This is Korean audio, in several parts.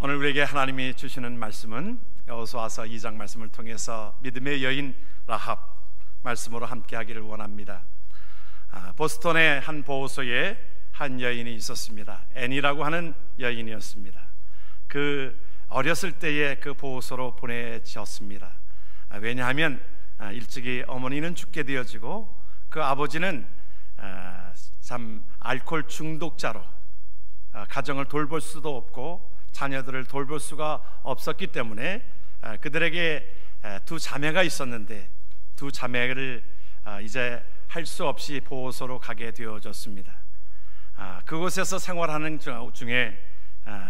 오늘 우리에게 하나님이 주시는 말씀은 여호수아서 2장 말씀을 통해서 믿음의 여인 라합 말씀으로 함께 하기를 원합니다. 보스턴의 한 보호소에 한 여인이 있었습니다. 앤이라고 하는 여인이었습니다. 그 어렸을 때에 그 보호소로 보내졌습니다. 왜냐하면 일찍이 어머니는 죽게 되어지고 그 아버지는 참 알코올 중독자로 가정을 돌볼 수도 없고 자녀들을 돌볼 수가 없었기 때문에 그들에게 두 자매가 있었는데 두 자매를 이제 할 수 없이 보호소로 가게 되어졌습니다. 그곳에서 생활하는 중에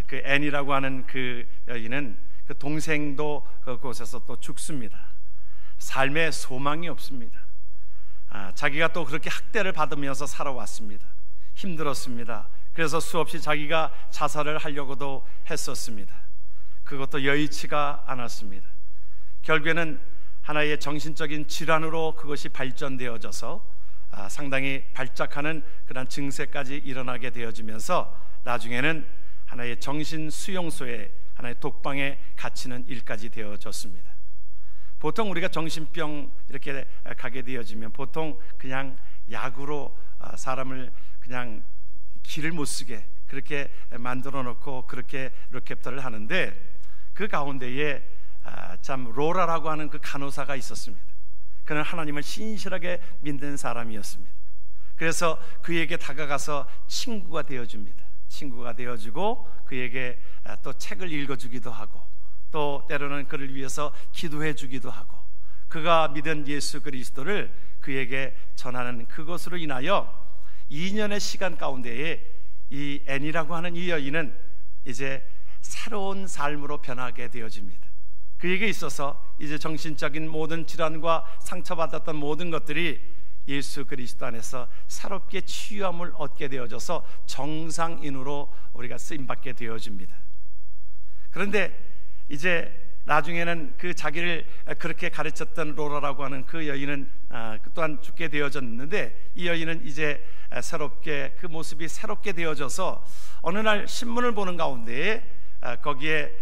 그 앤이라고 하는 그 여인은 그 동생도 그곳에서 또 죽습니다. 삶에 소망이 없습니다. 자기가 또 그렇게 학대를 받으면서 살아왔습니다. 힘들었습니다. 그래서 수없이 자기가 자살을 하려고도 했었습니다. 그것도 여의치가 않았습니다. 결국에는 하나의 정신적인 질환으로 그것이 발전되어져서 상당히 발작하는 그런 증세까지 일어나게 되어지면서 나중에는 하나의 정신수용소에 하나의 독방에 갇히는 일까지 되어졌습니다. 보통 우리가 정신병 이렇게 가게 되어지면 보통 그냥 약으로 사람을 그냥 길을 못 쓰게 그렇게 만들어 놓고 그렇게 로캡터를 하는데 그 가운데에 참 로라라고 하는 그 간호사가 있었습니다. 그는 하나님을 신실하게 믿는 사람이었습니다. 그래서 그에게 다가가서 친구가 되어줍니다. 친구가 되어주고 그에게 또 책을 읽어주기도 하고 또 때로는 그를 위해서 기도해 주기도 하고 그가 믿은 예수 그리스도를 그에게 전하는 그것으로 인하여 2년의 시간 가운데에 이 앤이라고 하는 이 여인은 이제 새로운 삶으로 변하게 되어집니다. 그에게 있어서 이제 정신적인 모든 질환과 상처받았던 모든 것들이 예수 그리스도 안에서 새롭게 치유함을 얻게 되어져서 정상인으로 우리가 쓰임받게 되어집니다. 그런데 이제 나중에는 그 자기를 그렇게 가르쳤던 로라라고 하는 그 여인은 또한 죽게 되어졌는데 이 여인은 이제 새롭게 그 모습이 새롭게 되어져서 어느 날 신문을 보는 가운데에 거기에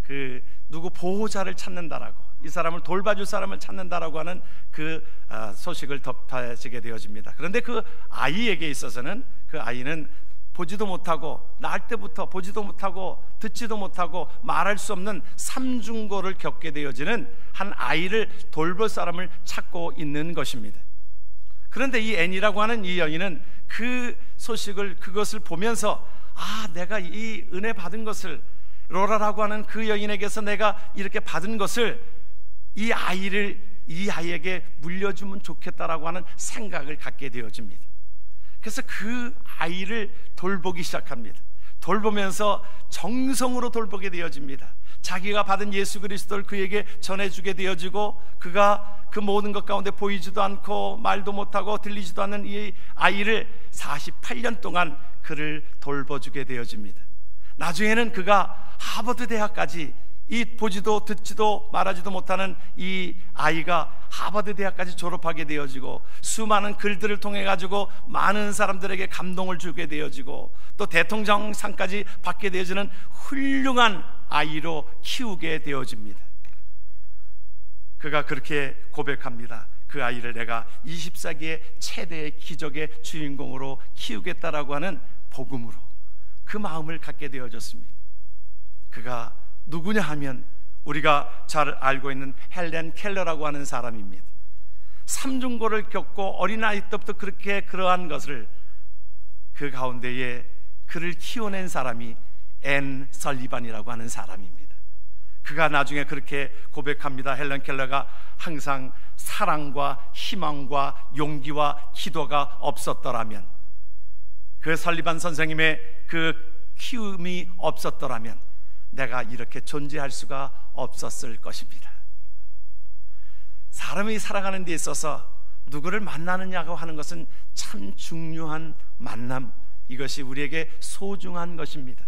그 누구 보호자를 찾는다라고 이 사람을 돌봐줄 사람을 찾는다라고 하는 그 소식을 접하게 되어집니다. 그런데 그 아이에게 있어서는 그 아이는 보지도 못하고 낳을 때부터 보지도 못하고 듣지도 못하고 말할 수 없는 삼중고를 겪게 되어지는 한 아이를 돌볼 사람을 찾고 있는 것입니다. 그런데 이 앤이라고 하는 이 여인은 그 소식을 그것을 보면서 내가 이 은혜 받은 것을 로라라고 하는 그 여인에게서 내가 이렇게 받은 것을 이 아이에게 물려주면 좋겠다라고 하는 생각을 갖게 되어집니다. 그래서 그 아이를 돌보기 시작합니다. 돌보면서 정성으로 돌보게 되어집니다. 자기가 받은 예수 그리스도를 그에게 전해주게 되어지고 그가 그 모든 것 가운데 보이지도 않고 말도 못하고 들리지도 않는 이 아이를 48년 동안 그를 돌봐주게 되어집니다. 나중에는 그가 하버드 대학까지 이 보지도 듣지도 말하지도 못하는 이 아이가 하버드 대학까지 졸업하게 되어지고 수많은 글들을 통해 가지고 많은 사람들에게 감동을 주게 되어지고 또 대통령상까지 받게 되어지는 훌륭한 아이로 키우게 되어집니다. 그가 그렇게 고백합니다. 그 아이를 내가 20세기의 최대의 기적의 주인공으로 키우겠다라고 하는 복음으로 그 마음을 갖게 되어졌습니다. 그가 누구냐 하면 우리가 잘 알고 있는 헬렌 켈러라고 하는 사람입니다. 삼중고를 겪고 어린아이 때부터 그렇게 그러한 것을 그 가운데에 그를 키워낸 사람이 앤 설리반이라고 하는 사람입니다. 그가 나중에 그렇게 고백합니다. 헬렌 켈러가 항상 사랑과 희망과 용기와 기도가 없었더라면 그 설리반 선생님의 그 키움이 없었더라면 내가 이렇게 존재할 수가 없었을 것입니다. 사람이 살아가는 데 있어서 누구를 만나느냐고 하는 것은 참 중요한 만남, 이것이 우리에게 소중한 것입니다.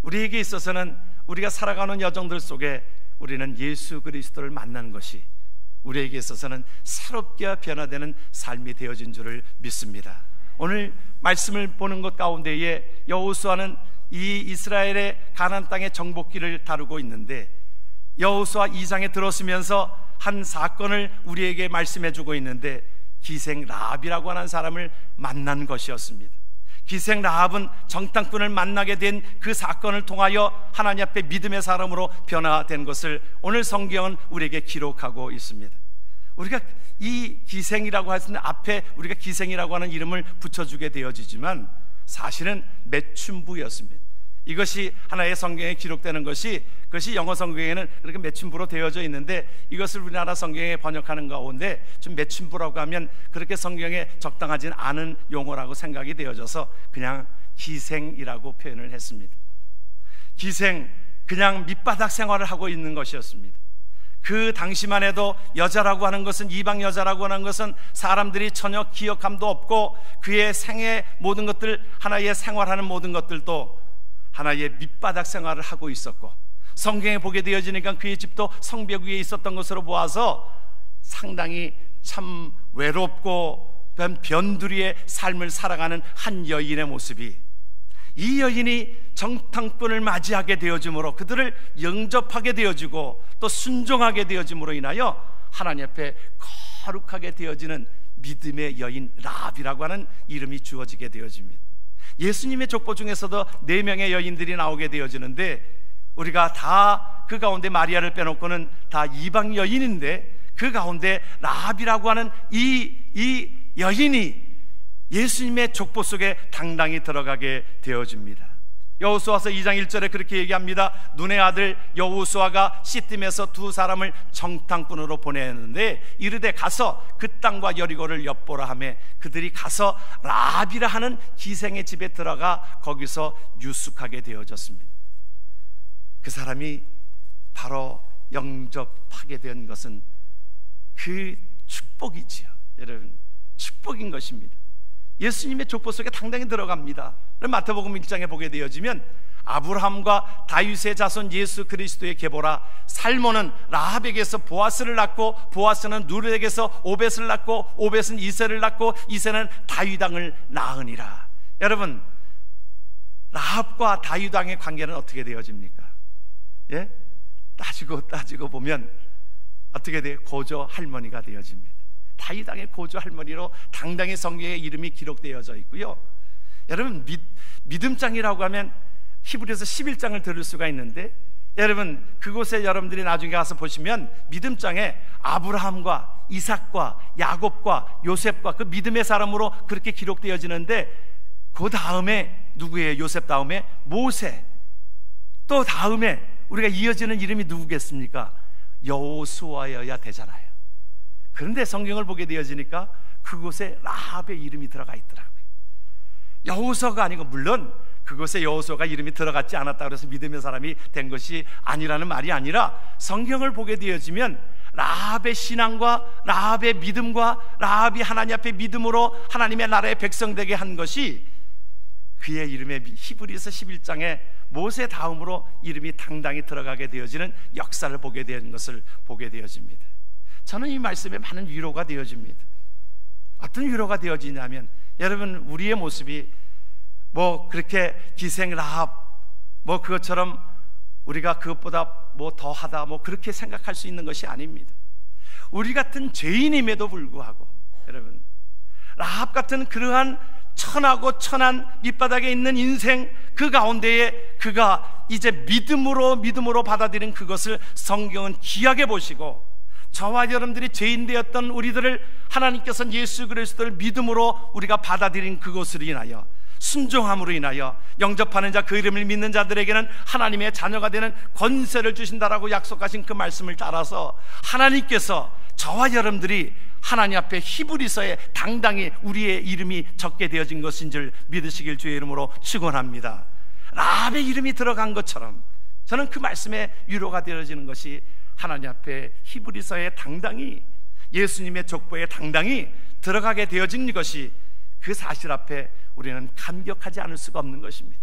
우리에게 있어서는 우리가 살아가는 여정들 속에 우리는 예수 그리스도를 만난 것이 우리에게 있어서는 새롭게 변화되는 삶이 되어진 줄을 믿습니다. 오늘 말씀을 보는 것 가운데에 여호수아는 이 이스라엘의 가나안 땅의 정복기를 다루고 있는데, 여호수아 2장에 들어서면서 한 사건을 우리에게 말씀해 주고 있는데, 기생 라합이라고 하는 사람을 만난 것이었습니다. 기생 라합은 정탐꾼을 만나게 된 그 사건을 통하여 하나님 앞에 믿음의 사람으로 변화된 것을 오늘 성경은 우리에게 기록하고 있습니다. 우리가 이 기생이라고 하는 앞에 우리가 기생이라고 하는 이름을 붙여주게 되어지지만 사실은 매춘부였습니다. 이것이 하나의 성경에 기록되는 그것이 영어 성경에는 그렇게 매춘부로 되어져 있는데, 이것을 우리나라 성경에 번역하는 가운데 좀 매춘부라고 하면 그렇게 성경에 적당하진 않은 용어라고 생각이 되어져서 그냥 기생이라고 표현을 했습니다. 기생, 그냥 밑바닥 생활을 하고 있는 것이었습니다. 그 당시만 해도 여자라고 하는 것은, 이방 여자라고 하는 것은 사람들이 전혀 기억함도 없고, 그의 생애 모든 것들, 하나의 생활하는 모든 것들도 하나의 밑바닥 생활을 하고 있었고, 성경에 보게 되어지니까 그의 집도 성벽 위에 있었던 것으로 보아서 상당히 참 외롭고 변두리의 삶을 살아가는 한 여인의 모습이, 이 여인이 정탐꾼을 맞이하게 되어짐으로 그들을 영접하게 되어지고 또 순종하게 되어짐으로 인하여 하나님 앞에 거룩하게 되어지는 믿음의 여인 라합이라고 하는 이름이 주어지게 되어집니다. 예수님의 족보 중에서도 4명의 여인들이 나오게 되어지는데, 우리가 다 그 가운데 마리아를 빼놓고는 다 이방 여인인데, 그 가운데 라합이라고 하는 이 여인이 예수님의 족보 속에 당당히 들어가게 되어집니다. 여호수아서 2장 1절에 그렇게 얘기합니다. 눈의 아들 여호수아가 시팀에서 2 사람을 정탐꾼으로 보내는데, 이르되 가서 그 땅과 여리고를 엿보라 하며, 그들이 가서 라합이라 하는 기생의 집에 들어가 거기서 유숙하게 되어졌습니다. 그 사람이 바로 영접하게 된 것은 그 축복이지요. 여러분, 축복인 것입니다. 예수님의 족보 속에 당당히 들어갑니다. 마태복음 1장에 보게 되어지면, 아브라함과 다윗의 자손 예수 그리스도의 계보라, 살몬은 라합에게서 보아스를 낳고, 보아스는 누르에게서 오벳을 낳고, 오벳은 이새를 낳고, 이새는 다윗 왕을 낳으니라. 여러분, 라합과 다윗 왕의 관계는 어떻게 되어집니까? 예? 따지고 보면 어떻게 돼요? 고조 할머니가 되어집니다. 다윗 왕의 고조 할머니로 당당히 성경의 이름이 기록되어져 있고요. 여러분, 믿음장이라고 하면 히브리서 11장을 들을 수가 있는데, 여러분 그곳에 여러분들이 나중에 가서 보시면 믿음장에 아브라함과 이삭과 야곱과 요셉과 그 믿음의 사람으로 그렇게 기록되어지는데, 그 다음에 누구예요? 요셉 다음에 모세, 또 다음에 우리가 이어지는 이름이 누구겠습니까? 여호수아여야 되잖아요. 그런데 성경을 보게 되어지니까 그곳에 라합의 이름이 들어가 있더라고요. 여호수아가 아니고, 물론 그곳에 여호수아가 이름이 들어갔지 않았다 그래서 믿음의 사람이 된 것이 아니라는 말이 아니라, 성경을 보게 되어지면 라합의 신앙과 라합의 믿음과 라합이 하나님 앞에 믿음으로 하나님의 나라의 백성 되게 한 것이, 그의 이름에 히브리서 11장에 모세 다음으로 이름이 당당히 들어가게 되어지는 역사를 보게 된 것을 보게 되어집니다. 저는 이 말씀에 많은 위로가 되어집니다. 어떤 위로가 되어지냐면, 여러분 우리의 모습이 뭐 그렇게 기생 라합 뭐 그것처럼 우리가 그것보다 뭐 더하다 뭐 그렇게 생각할 수 있는 것이 아닙니다. 우리 같은 죄인임에도 불구하고, 여러분 라합 같은 그러한 천하고 천한 밑바닥에 있는 인생, 그 가운데에 그가 이제 믿음으로 받아들인 그것을 성경은 귀하게 보시고, 저와 여러분들이 죄인 되었던 우리들을 하나님께서는 예수 그리스도를 믿음으로 우리가 받아들인 그것으로 인하여, 순종함으로 인하여 영접하는 자, 그 이름을 믿는 자들에게는 하나님의 자녀가 되는 권세를 주신다라고 약속하신 그 말씀을 따라서, 하나님께서 저와 여러분들이 하나님 앞에 히브리서에 당당히 우리의 이름이 적게 되어진 것인 줄 믿으시길 주의 이름으로 축원합니다. 라합의 이름이 들어간 것처럼 저는 그 말씀에 위로가 되어지는 것이, 하나님 앞에 히브리서에 당당히, 예수님의 족보에 당당히 들어가게 되어진 것이, 그 사실 앞에 우리는 감격하지 않을 수가 없는 것입니다.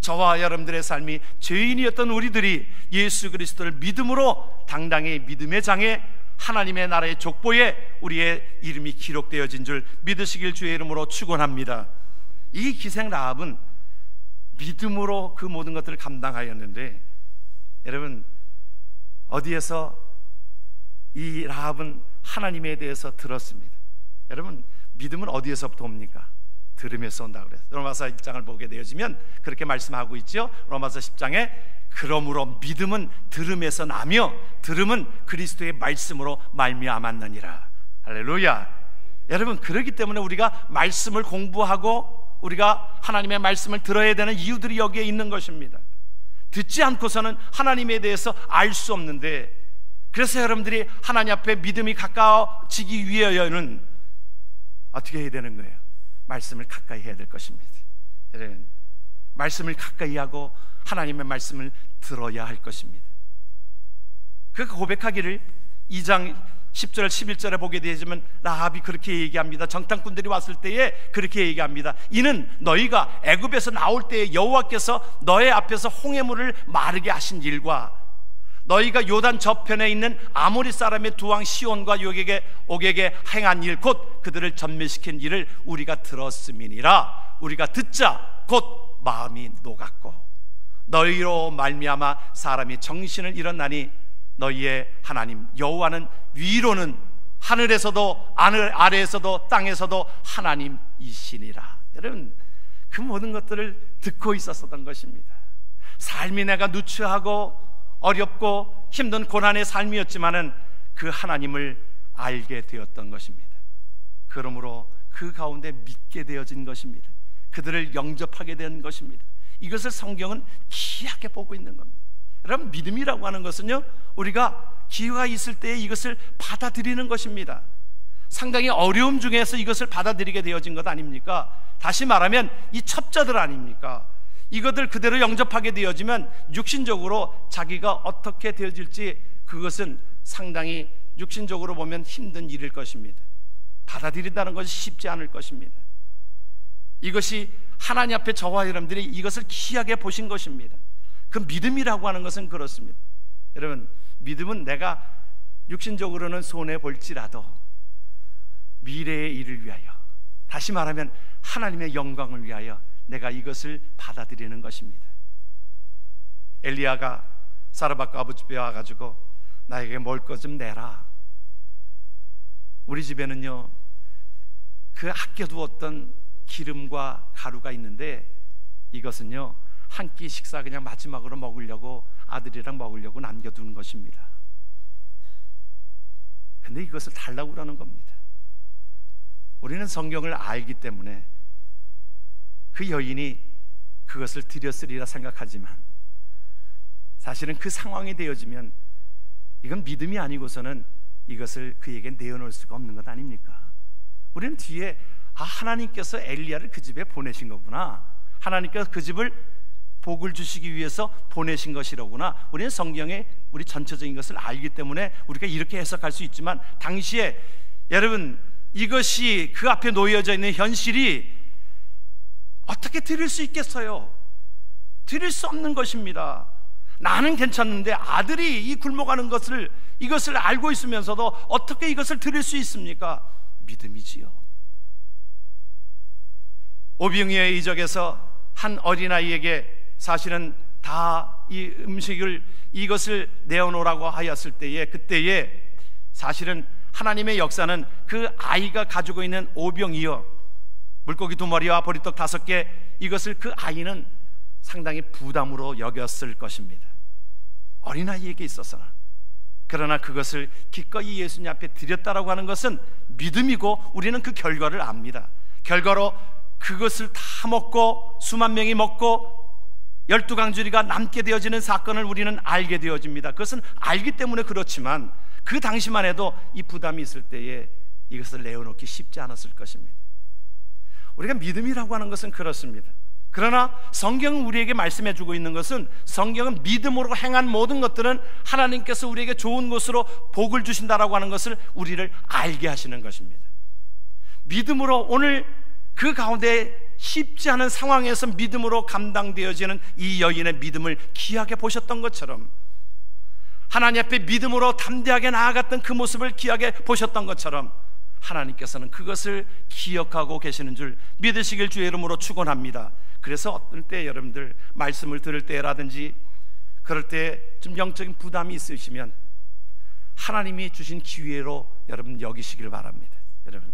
저와 여러분들의 삶이 죄인이었던 우리들이 예수 그리스도를 믿음으로 당당히 믿음의 장에, 하나님의 나라의 족보에 우리의 이름이 기록되어진 줄 믿으시길 주의 이름으로 축원합니다. 이 기생 라합은 믿음으로 그 모든 것들을 감당하였는데, 여러분, 어디에서 이 라합은 하나님에 대해서 들었습니다. 여러분, 믿음은 어디에서부터 옵니까? 들음에서 온다 그랬어요. 로마서 1장을 보게 되어지면 그렇게 말씀하고 있죠. 로마서 10장에 그러므로 믿음은 들음에서 나며 들음은 그리스도의 말씀으로 말미암았느니라. 할렐루야. 여러분, 그렇기 때문에 우리가 말씀을 공부하고 우리가 하나님의 말씀을 들어야 되는 이유들이 여기에 있는 것입니다. 듣지 않고서는 하나님에 대해서 알 수 없는데, 그래서 여러분들이 하나님 앞에 믿음이 가까워지기 위하여는 어떻게 해야 되는 거예요? 말씀을 가까이 해야 될 것입니다. 여러분, 말씀을 가까이 하고 하나님의 말씀을 들어야 할 것입니다. 그 고백하기를 2장 10절 11절에 보게 되지만 라합이 그렇게 얘기합니다. 정탐꾼들이 왔을 때에 그렇게 얘기합니다. 이는 너희가 애굽에서 나올 때에 여호와께서 너희 앞에서 홍해물을 마르게 하신 일과 너희가 요단 저편에 있는 아모리 사람의 두 왕 시온과 옥에게 행한 일 곧 그들을 전멸시킨 일을 우리가 들었음이니라. 우리가 듣자 곧 마음이 녹았고 너희로 말미암아 사람이 정신을 잃었나니 너희의 하나님 여호와는 위로는 하늘에서도 아래에서도 땅에서도 하나님이시니라. 여러분, 그 모든 것들을 듣고 있었던 것입니다. 삶이 내가 누추하고 어렵고 힘든 고난의 삶이었지만은 그 하나님을 알게 되었던 것입니다. 그러므로 그 가운데 믿게 되어진 것입니다. 그들을 영접하게 된 것입니다. 이것을 성경은 귀하게 보고 있는 겁니다. 여러분, 믿음이라고 하는 것은요, 우리가 기회가 있을 때 이것을 받아들이는 것입니다. 상당히 어려움 중에서 이것을 받아들이게 되어진 것 아닙니까? 다시 말하면 이 첩자들 아닙니까? 이것들 그대로 영접하게 되어지면 육신적으로 자기가 어떻게 되어질지 그것은 상당히 육신적으로 보면 힘든 일일 것입니다. 받아들인다는 것이 쉽지 않을 것입니다. 이것이 하나님 앞에 저와 여러분들이 이것을 귀하게 보신 것입니다. 그 믿음이라고 하는 것은 그렇습니다. 여러분, 믿음은 내가 육신적으로는 손해볼지라도 미래의 일을 위하여, 다시 말하면 하나님의 영광을 위하여 내가 이것을 받아들이는 것입니다. 엘리야가 사르밧과 아버집에 와가지고 나에게 먹을 것 좀 내라. 우리 집에는요, 그 아껴두었던 기름과 가루가 있는데 이것은요, 한 끼 식사 그냥 마지막으로 먹으려고, 아들이랑 먹으려고 남겨두는 것입니다. 근데 이것을 달라고 그러는 겁니다. 우리는 성경을 알기 때문에 그 여인이 그것을 드렸으리라 생각하지만 사실은 그 상황이 되어지면 이건 믿음이 아니고서는 이것을 그에게 내어놓을 수가 없는 것 아닙니까? 우리는 뒤에 하나님께서 엘리야를 그 집에 보내신 거구나, 하나님께서 그 집을 복을 주시기 위해서 보내신 것이로구나, 우리는 성경의 우리 전체적인 것을 알기 때문에 우리가 이렇게 해석할 수 있지만, 당시에 여러분 이것이 그 앞에 놓여져 있는 현실이 어떻게 드릴 수 있겠어요? 드릴 수 없는 것입니다. 나는 괜찮은데 아들이 이 굶어가는 이것을 알고 있으면서도 어떻게 이것을 드릴 수 있습니까? 믿음이지요. 오병이어의 이적에서 한 어린아이에게 사실은 다 이 음식을 이것을 내어놓으라고 하였을 때에, 그때에 사실은 하나님의 역사는 그 아이가 가지고 있는 오병이어, 물고기 2마리와 보리떡 5개, 이것을 그 아이는 상당히 부담으로 여겼을 것입니다. 어린아이에게 있어서는. 그러나 그것을 기꺼이 예수님 앞에 드렸다라고 하는 것은 믿음이고, 우리는 그 결과를 압니다. 결과로 그것을 다 먹고 수만 명이 먹고 12강주리가 남게 되어지는 사건을 우리는 알게 되어집니다. 그것은 알기 때문에 그렇지만 그 당시만 해도 이 부담이 있을 때에 이것을 내어놓기 쉽지 않았을 것입니다. 우리가 믿음이라고 하는 것은 그렇습니다. 그러나 성경은 우리에게 말씀해 주고 있는 것은, 성경은 믿음으로 행한 모든 것들은 하나님께서 우리에게 좋은 것으로 복을 주신다라고 하는 것을 우리를 알게 하시는 것입니다. 믿음으로 오늘 그 가운데 쉽지 않은 상황에서 믿음으로 감당되어지는 이 여인의 믿음을 귀하게 보셨던 것처럼, 하나님 앞에 믿음으로 담대하게 나아갔던 그 모습을 귀하게 보셨던 것처럼, 하나님께서는 그것을 기억하고 계시는 줄 믿으시길 주의 이름으로 축원합니다. 그래서 어떤 때 여러분들 말씀을 들을 때라든지 그럴 때 좀 영적인 부담이 있으시면 하나님이 주신 기회로 여러분 여기시길 바랍니다. 여러분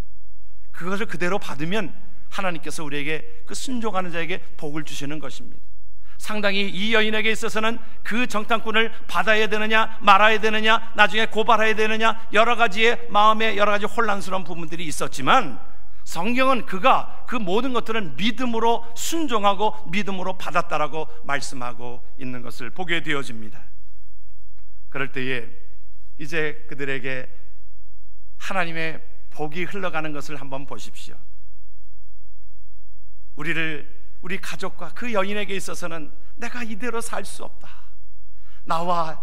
그것을 그대로 받으면 하나님께서 우리에게 그 순종하는 자에게 복을 주시는 것입니다. 상당히 이 여인에게 있어서는 그 정탐꾼을 받아야 되느냐 말아야 되느냐 나중에 고발해야 되느냐 여러 가지의 마음에 여러 가지 혼란스러운 부분들이 있었지만 성경은 그가 그 모든 것들을 믿음으로 순종하고 믿음으로 받았다라고 말씀하고 있는 것을 보게 되어집니다. 그럴 때에 이제 그들에게 하나님의 복이 흘러가는 것을 한번 보십시오. 우리 가족과 그 여인에게 있어서는 내가 이대로 살 수 없다, 나와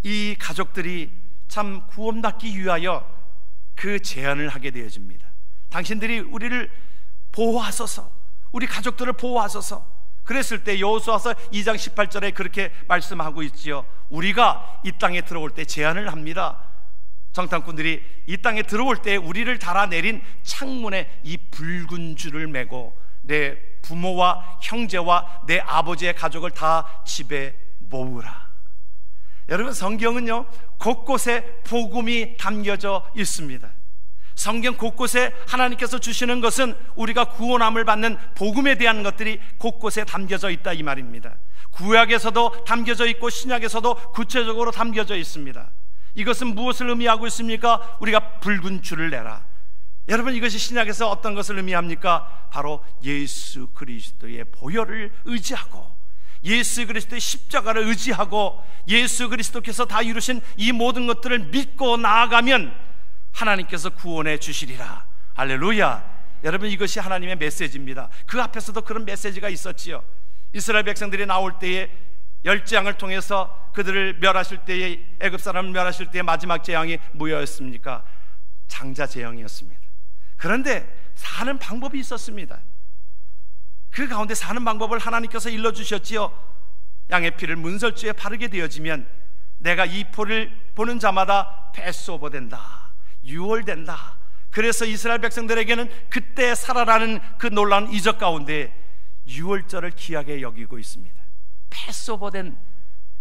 이 가족들이 참 구원받기 위하여 그 제안을 하게 되어집니다. 당신들이 우리를 보호하소서, 우리 가족들을 보호하소서. 그랬을 때 여호수아서 2장 18절에 그렇게 말씀하고 있지요. 우리가 이 땅에 들어올 때 제안을 합니다. 정탐꾼들이 이 땅에 들어올 때 우리를 달아내린 창문에 이 붉은 줄을 매고 내 부모와 형제와 내 아버지의 가족을 다 집에 모으라. 여러분 성경은요 곳곳에 복음이 담겨져 있습니다. 성경 곳곳에 하나님께서 주시는 것은 우리가 구원함을 받는 복음에 대한 것들이 곳곳에 담겨져 있다 이 말입니다. 구약에서도 담겨져 있고 신약에서도 구체적으로 담겨져 있습니다. 이것은 무엇을 의미하고 있습니까? 우리가 붉은 줄을 내라. 여러분 이것이 신약에서 어떤 것을 의미합니까? 바로 예수 그리스도의 보혈을 의지하고 예수 그리스도의 십자가를 의지하고 예수 그리스도께서 다 이루신 이 모든 것들을 믿고 나아가면 하나님께서 구원해 주시리라. 할렐루야. 여러분 이것이 하나님의 메시지입니다. 그 앞에서도 그런 메시지가 있었지요. 이스라엘 백성들이 나올 때에 열재앙을 통해서 그들을 멸하실 때에 애굽 사람을 멸하실 때의 마지막 재앙이 뭐였습니까? 장자 재앙이었습니다. 그런데 사는 방법이 있었습니다. 그 가운데 사는 방법을 하나님께서 일러주셨지요. 양의 피를 문설주에 바르게 되어지면 내가 이 포를 보는 자마다 패스오버된다, 유월된다. 그래서 이스라엘 백성들에게는 그때 살아라는 그 놀라운 이적 가운데 유월절을 귀하게 여기고 있습니다. 패스오버된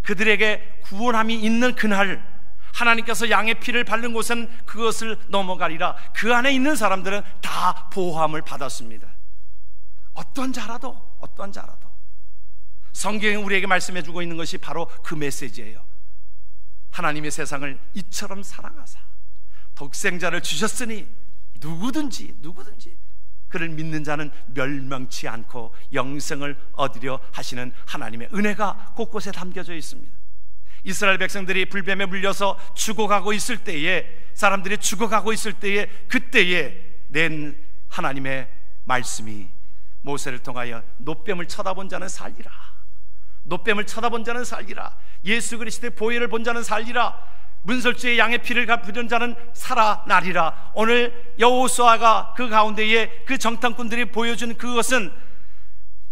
그들에게 구원함이 있는 그날 하나님께서 양의 피를 바른 곳은 그것을 넘어가리라. 그 안에 있는 사람들은 다 보호함을 받았습니다. 어떤 자라도 성경이 우리에게 말씀해주고 있는 것이 바로 그 메시지예요. 하나님의 세상을 이처럼 사랑하사 독생자를 주셨으니 누구든지 그를 믿는 자는 멸망치 않고 영생을 얻으려 하시는 하나님의 은혜가 곳곳에 담겨져 있습니다. 이스라엘 백성들이 불뱀에 물려서 죽어가고 있을 때에, 사람들이 죽어가고 있을 때에, 그때에 낸 하나님의 말씀이 모세를 통하여 노뱀을 쳐다본 자는 살리라, 노뱀을 쳐다본 자는 살리라, 예수 그리스도의 보혈을 본 자는 살리라, 문설주의 양의 피를 부른 자는 살아나리라. 오늘 여호수아가 그 가운데에 그 정탐꾼들이 보여준 그것은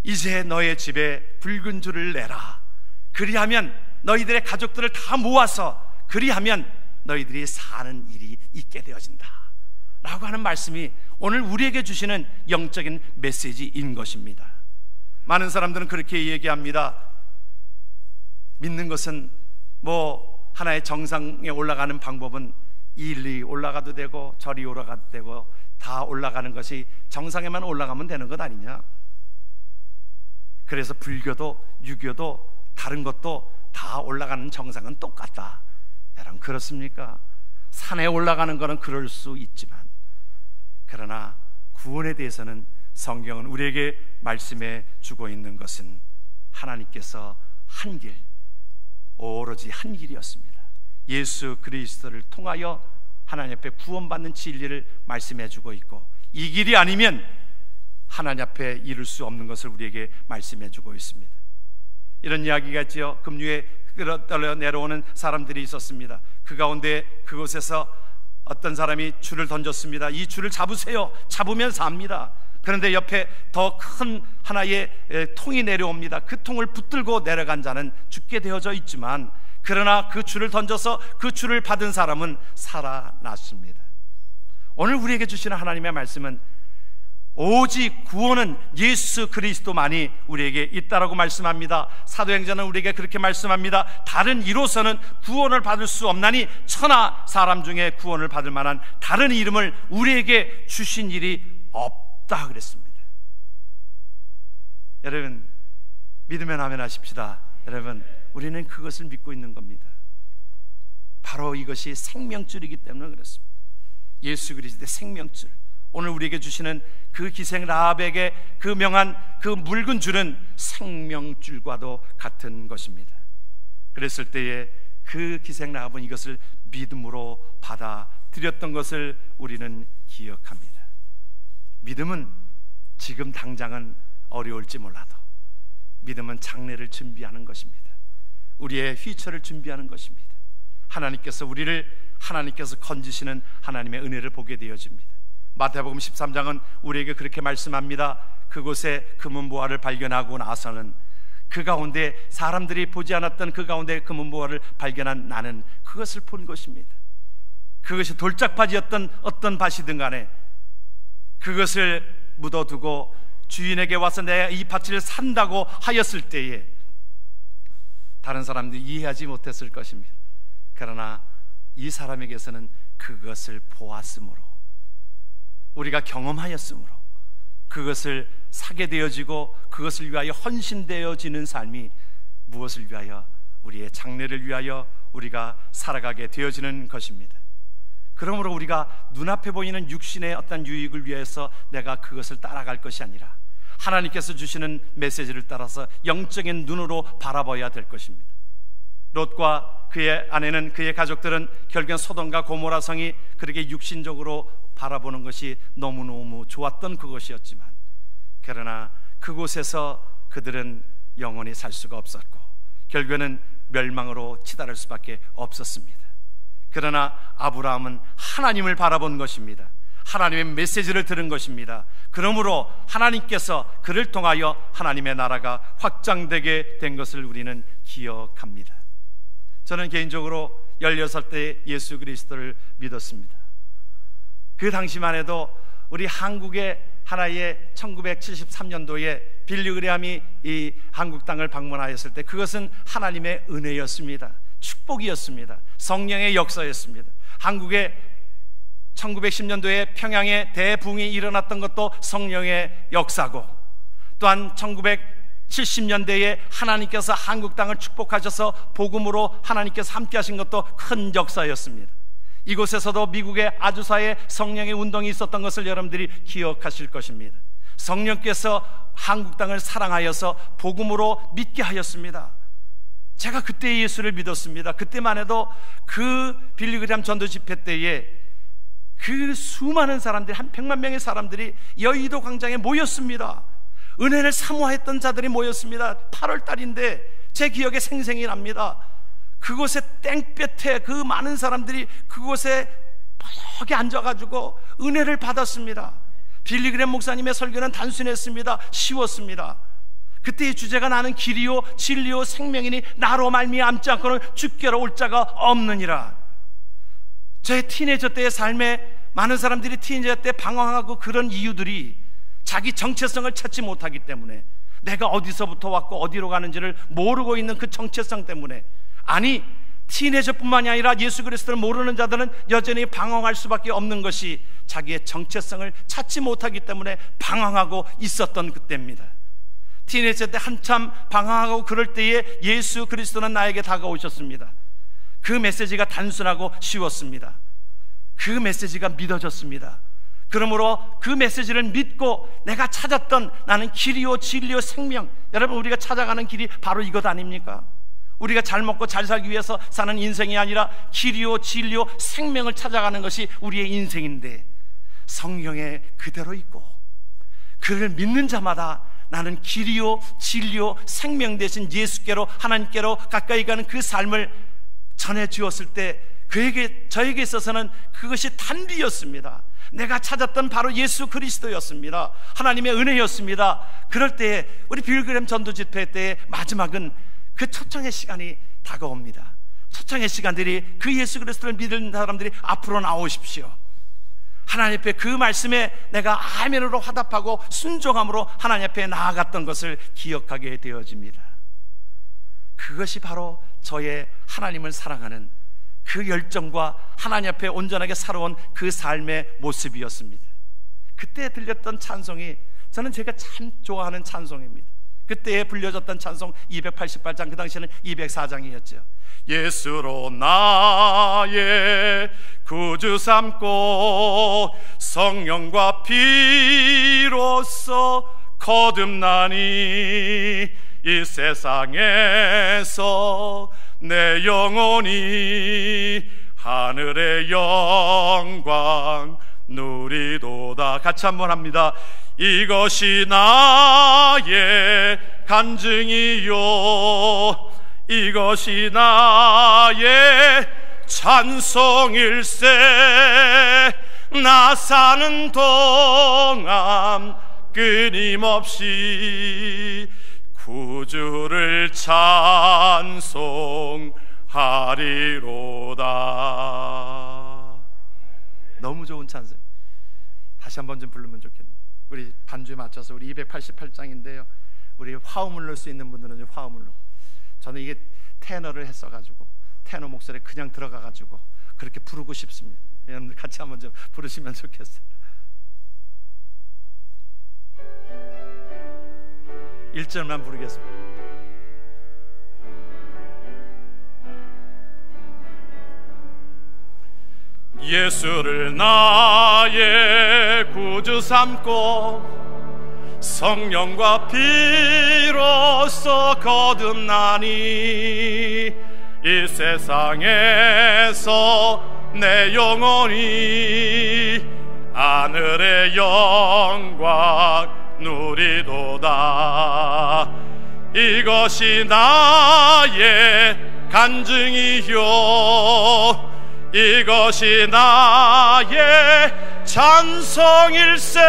이제 너의 집에 붉은 줄을 내라. 그리하면 너희들의 가족들을 다 모아서 그리하면 너희들이 사는 일이 있게 되어진다 라고 하는 말씀이 오늘 우리에게 주시는 영적인 메시지인 것입니다. 많은 사람들은 그렇게 얘기합니다. 믿는 것은 하나의 정상에 올라가는 방법은 일리 올라가도 되고 저리 올라가도 되고 다 올라가는 것이 정상에만 올라가면 되는 것 아니냐. 그래서 불교도 유교도 다른 것도 다 올라가는 정상은 똑같다. 여러분 그렇습니까? 산에 올라가는 것은 그럴 수 있지만, 그러나 구원에 대해서는 성경은 우리에게 말씀해 주고 있는 것은 하나님께서 한 길, 오로지 한 길이었습니다. 예수 그리스도를 통하여 하나님 앞에 구원받는 진리를 말씀해 주고 있고, 이 길이 아니면 하나님 앞에 이룰 수 없는 것을 우리에게 말씀해 주고 있습니다. 이런 이야기가 있죠. 급류에 떨어 내려오는 사람들이 있었습니다. 그 가운데 그곳에서 어떤 사람이 줄을 던졌습니다. 이 줄을 잡으세요. 잡으면 삽니다. 그런데 옆에 더 큰 하나의 통이 내려옵니다. 그 통을 붙들고 내려간 자는 죽게 되어져 있지만, 그러나 그 줄을 던져서 그 줄을 받은 사람은 살아났습니다. 오늘 우리에게 주시는 하나님의 말씀은 오직 구원은 예수 그리스도만이 우리에게 있다라고 말씀합니다. 사도행전은 우리에게 그렇게 말씀합니다. 다른 이로서는 구원을 받을 수 없나니 천하 사람 중에 구원을 받을 만한 다른 이름을 우리에게 주신 일이 없다 그랬습니다. 여러분, 믿으면 아멘 하십시다. 여러분, 우리는 그것을 믿고 있는 겁니다. 바로 이것이 생명줄이기 때문에 그렇습니다. 예수 그리스도의 생명줄, 오늘 우리에게 주시는 그 기생 라합에게 그 명한 그 묽은 줄은 생명줄과도 같은 것입니다. 그랬을 때에 그 기생 라합은 이것을 믿음으로 받아들였던 것을 우리는 기억합니다. 믿음은 지금 당장은 어려울지 몰라도 믿음은 장래를 준비하는 것입니다. 우리의 휘처를 준비하는 것입니다. 하나님께서 건지시는 하나님의 은혜를 보게 되어집니다. 마태복음 13장은 우리에게 그렇게 말씀합니다. 그곳에 금은보화를 발견하고 나서는 그 가운데 사람들이 보지 않았던 그 가운데 금은보화를 발견한 나는 그것을 본 것입니다. 그것이 돌짝밭이었던 어떤 밭이든 간에 그것을 묻어두고 주인에게 와서 내가 이 밭을 산다고 하였을 때에 다른 사람들이 이해하지 못했을 것입니다. 그러나 이 사람에게서는 그것을 보았으므로, 우리가 경험하였으므로 그것을 사게 되어지고 그것을 위하여 헌신되어지는 삶이 무엇을 위하여? 우리의 장래를 위하여 우리가 살아가게 되어지는 것입니다. 그러므로 우리가 눈앞에 보이는 육신의 어떤 유익을 위해서 내가 그것을 따라갈 것이 아니라 하나님께서 주시는 메시지를 따라서 영적인 눈으로 바라봐야 될 것입니다. 롯과 그의 아내는, 그의 가족들은 결국엔 소돔과 고모라 성이 그렇게 육신적으로 바라보는 것이 너무너무 좋았던 그것이었지만, 그러나 그곳에서 그들은 영원히 살 수가 없었고 결국에는 멸망으로 치달을 수밖에 없었습니다. 그러나 아브라함은 하나님을 바라본 것입니다. 하나님의 메시지를 들은 것입니다. 그러므로 하나님께서 그를 통하여 하나님의 나라가 확장되게 된 것을 우리는 기억합니다. 저는 개인적으로 16살 예수 그리스도를 믿었습니다. 그 당시만 해도 우리 한국의 하나의 1973년도에 빌리그레함이 이 한국 땅을 방문하였을 때 그것은 하나님의 은혜였습니다. 축복이었습니다. 성령의 역사였습니다. 한국의 1910년도에 평양에 대붕이 일어났던 것도 성령의 역사고, 또한 1970년대에 하나님께서 한국 땅을 축복하셔서 복음으로 하나님께서 함께 하신 것도 큰 역사였습니다. 이곳에서도 미국의 아주사에 성령의 운동이 있었던 것을 여러분들이 기억하실 것입니다. 성령께서 한국 땅을 사랑하여서 복음으로 믿게 하였습니다. 제가 그때 예수를 믿었습니다. 그때만 해도 그 빌리그레함 전도 집회 때에 그 수많은 사람들이, 한 100만 명의 사람들이 여의도 광장에 모였습니다. 은혜를 사모했던 자들이 모였습니다. 8월 달인데 제 기억에 생생히 납니다. 그곳에 땡볕에 그 많은 사람들이 그곳에 퍽하게 앉아가지고 은혜를 받았습니다. 빌리그레함 목사님의 설교는 단순했습니다. 쉬웠습니다. 그때의 주제가 나는 길이요 진리요 생명이니 나로 말미암지 않고는 주께로 올 자가 없느니라. 제 티네이저 때의 삶에 많은 사람들이 티네이저 때 방황하고 그런 이유들이 자기 정체성을 찾지 못하기 때문에, 내가 어디서부터 왔고 어디로 가는지를 모르고 있는 그 정체성 때문에, 아니 티네이저뿐만이 아니라 예수 그리스도를 모르는 자들은 여전히 방황할 수밖에 없는 것이 자기의 정체성을 찾지 못하기 때문에 방황하고 있었던 그때입니다. 티네이저 때 한참 방황하고 그럴 때에 예수 그리스도는 나에게 다가오셨습니다. 그 메시지가 단순하고 쉬웠습니다. 그 메시지가 믿어졌습니다. 그러므로 그 메시지를 믿고 내가 찾았던, 나는 길이요 진리요 생명, 여러분 우리가 찾아가는 길이 바로 이것 아닙니까? 우리가 잘 먹고 잘 살기 위해서 사는 인생이 아니라 길이요 진리요 생명을 찾아가는 것이 우리의 인생인데, 성령에 그대로 있고 그를 믿는 자마다 나는 길이요 진리요 생명 되신 예수께로, 하나님께로 가까이 가는 그 삶을 전해주었을 때 저에게 있어서는 그것이 단비였습니다. 내가 찾았던 바로 예수 그리스도였습니다. 하나님의 은혜였습니다. 그럴 때에 우리 빌리그레함 전도 집회 때의 마지막은 그 초청의 시간이 다가옵니다. 초청의 시간들이 그 예수 그리스도를 믿는 사람들이 앞으로 나오십시오. 하나님 앞에 그 말씀에 내가 아멘으로 화답하고 순종함으로 하나님 앞에 나아갔던 것을 기억하게 되어집니다. 그것이 바로 저의 하나님을 사랑하는 그 열정과 하나님 앞에 온전하게 살아온 그 삶의 모습이었습니다. 그때 들렸던 찬송이 저는 제가 참 좋아하는 찬송입니다. 그때에 불려졌던 찬송 288장, 그 당시에는 204장이었죠. 예수로 나의 구주 삼고 성령과 피로써 거듭나니 이 세상에서 내 영혼이 하늘의 영광 누리도다. 같이 한번 합니다. 이것이 나의 간증이요, 이것이 나의 찬송일세. 나 사는 동안 끊임없이 구주를 찬송하리로다. 너무 좋은 찬송. 다시 한번 좀 부르면 좋겠는데, 우리 반주에 맞춰서 우리 288장인데요 우리 화음을 넣을 수 있는 분들은 화음을로. 저는 이게 테너를 했어가지고 테너 목소리에 그냥 들어가가지고 그렇게 부르고 싶습니다. 여러분들 같이 한번 좀 부르시면 좋겠어요. 1절만 부르겠습니다. 예수를 나의 구주 삼고 성령과 피로써 거듭나니 이 세상에서 내 영혼이 하늘의 영광 누리도다. 이것이 나의 간증이요, 이것이 나의 찬송일세.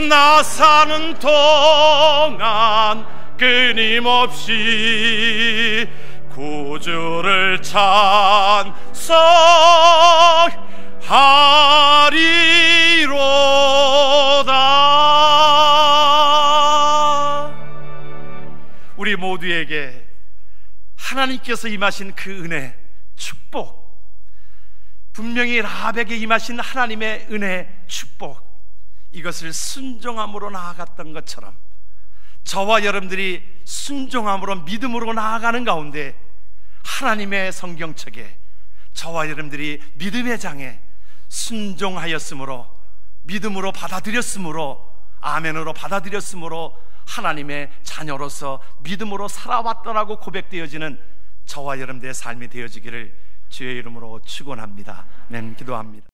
나 사는 동안 끊임없이 구주를 찬송하리로다. 우리 모두에게 하나님께서 임하신 그 은혜, 축복, 분명히 라합에게 임하신 하나님의 은혜, 축복, 이것을 순종함으로 나아갔던 것처럼 저와 여러분들이 순종함으로 믿음으로 나아가는 가운데 하나님의 성경책에 저와 여러분들이 믿음의 장에 순종하였으므로, 믿음으로 받아들였으므로, 아멘으로 받아들였으므로 하나님의 자녀로서 믿음으로 살아왔더라고 고백되어지는 저와 여러분들의 삶이 되어지기를 주의 이름으로 축원합니다. 아멘. 기도합니다.